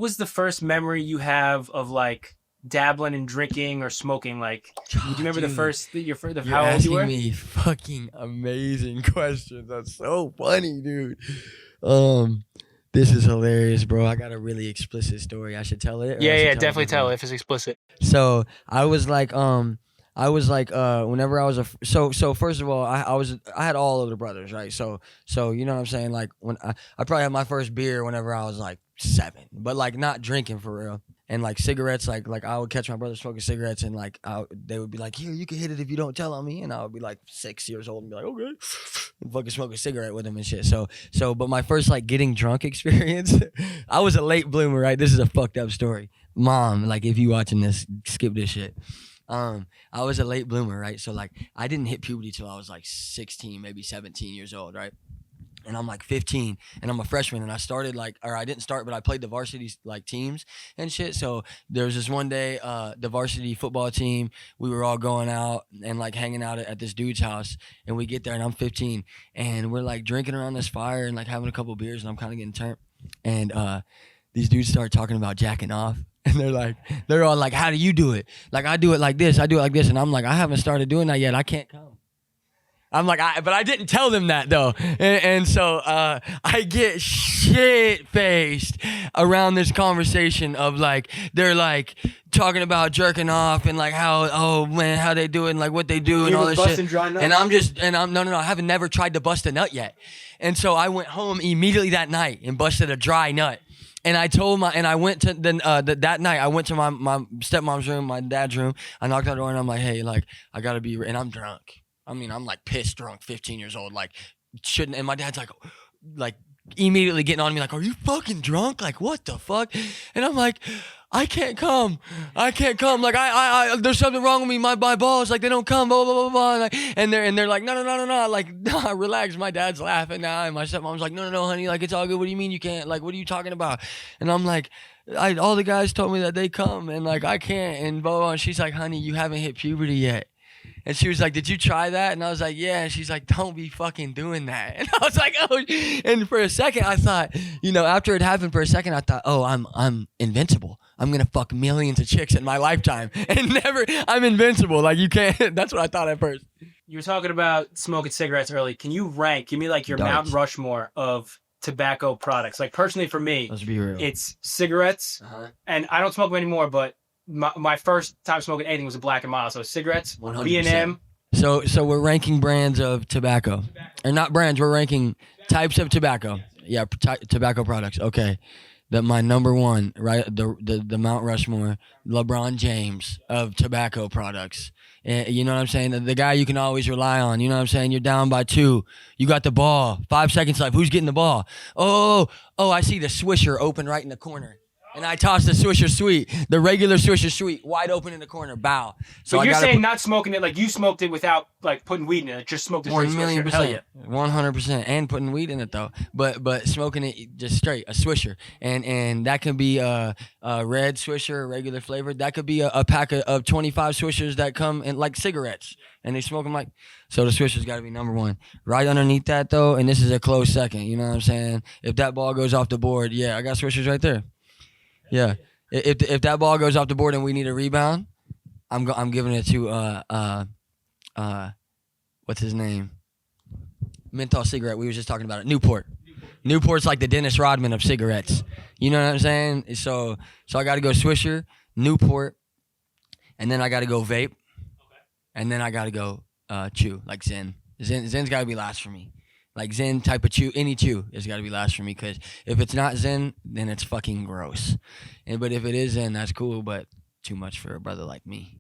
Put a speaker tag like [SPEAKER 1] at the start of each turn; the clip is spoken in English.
[SPEAKER 1] was the first memory you have of like dabbling and drinking or smoking? Like, do you remember
[SPEAKER 2] Dude,
[SPEAKER 1] the first how old you
[SPEAKER 2] asking
[SPEAKER 1] were?
[SPEAKER 2] me fucking amazing questions. That's so funny, dude. This is hilarious, bro. I got a really explicit story. I should tell it. Or I should
[SPEAKER 1] Yeah,
[SPEAKER 2] tell
[SPEAKER 1] definitely
[SPEAKER 2] it
[SPEAKER 1] tell
[SPEAKER 2] before?
[SPEAKER 1] if it's explicit.
[SPEAKER 2] So whenever I was so first of all, I had all of the brothers, right? So you know what I'm saying? Like when I probably had my first beer whenever I was like 7, but like not drinking for real. And like cigarettes, like I would catch my brother smoking cigarettes, and like they would be like, "Here, you can hit it if you don't tell on me," and I would be like 6 years old and be like, "Okay," and fucking smoke a cigarette with him and shit. But my first like getting drunk experience, I was a late bloomer, right? This is a fucked up story. Mom, like if you watching this, skip this shit. I was a late bloomer, right? So like I didn't hit puberty till I was like 16, maybe 17 years old, right? And I'm like 15 and I'm a freshman, and I started I didn't start, but I played the varsity like teams and shit. So there was this one day, the varsity football team, we were all going out and like hanging out at this dude's house, and we get there and I'm 15 and we're like drinking around this fire and like having a couple beers, and I'm kind of getting turned. And these dudes start talking about jacking off. And they're all like, "How do you do it?" Like, "I do it like this, I do it like this." And I'm like, "I haven't started doing that yet. I can't come." I'm like, but I didn't tell them that though. And so I get shit faced around this conversation of like, they're like talking about jerking off and like how, oh man, how they do it and like what they do and all this shit. And I'm no, I haven't never tried to bust a nut yet. And so I went home immediately that night and busted a dry nut. And I went to that night. I went to my stepmom's room, my dad's room. I knocked on the door and I'm like, "Hey, like I gotta be," and I'm drunk. I mean, I'm like pissed drunk, 15 years old, like shouldn't. And my dad's like immediately getting on me, like, "Are you fucking drunk? Like what the fuck?" And I'm like, I can't come. Like I there's something wrong with me. My balls, like they don't come. Blah blah blah blah. Like, and they're like, no. Like, nah, relax. My dad's laughing now, and my stepmom's like, no, honey. Like it's all good. What do you mean you can't? Like what are you talking about? And I'm like, all the guys told me that they come, and like I can't. And blah blah. And she's like, "Honey, you haven't hit puberty yet." And she was like, "Did you try that?" And I was like, "Yeah." And she's like, "Don't be fucking doing that." And I was like, "Oh." And for a second, I thought, after it happened, for a second, I thought, "Oh, I'm invincible. I'm gonna fuck millions of chicks in my lifetime, and never. I'm invincible. Like you can't." That's what I thought at first.
[SPEAKER 1] You were talking about smoking cigarettes early. Can you rank? Give me like your
[SPEAKER 2] Darts.
[SPEAKER 1] Mount Rushmore of tobacco products. Like personally for me,
[SPEAKER 2] Let's be real.
[SPEAKER 1] it's cigarettes, and I don't smoke them anymore, but my first time smoking anything was a Black and Mild. So cigarettes,
[SPEAKER 2] 100%.
[SPEAKER 1] B&M.
[SPEAKER 2] So we're ranking brands of tobacco, or not brands. We're ranking types of tobacco. Yeah, tobacco products. Okay, my number one, right? The Mount Rushmore, LeBron James of tobacco products. You know what I'm saying? The guy you can always rely on. You know what I'm saying? You're down by 2. You got the ball. 5 seconds left. Who's getting the ball? Oh! I see the Swisher open right in the corner. And I tossed the Swisher Sweet, the regular Swisher Sweet, wide open in the corner. Bow.
[SPEAKER 1] So you're saying not smoking it, like you smoked it without like putting weed in it, just smoked it straight Swisher. Hell yeah.
[SPEAKER 2] 100%, and putting weed in it though. But smoking it just straight, a Swisher, and that can be a red Swisher, regular flavored. That could be a pack of 25 Swishers that come in like cigarettes, and they smoke them like. So the Swisher's got to be number 1. Right underneath that though, and this is a close second. You know what I'm saying? If that ball goes off the board, yeah, I got Swishers right there. Yeah, if that ball goes off the board and we need a rebound, I'm giving it to what's his name? Menthol cigarette. We were just talking about it. Newport. Newport's like the Dennis Rodman of cigarettes. You know what I'm saying? So I got to go Swisher, Newport, and then I got to go vape, and then I got to go chew like Zen. Zen's got to be last for me. Like Zen type of chew, any chew has got to be last for me, because if it's not Zen, then it's fucking gross. But if it is Zen, that's cool, but too much for a brother like me.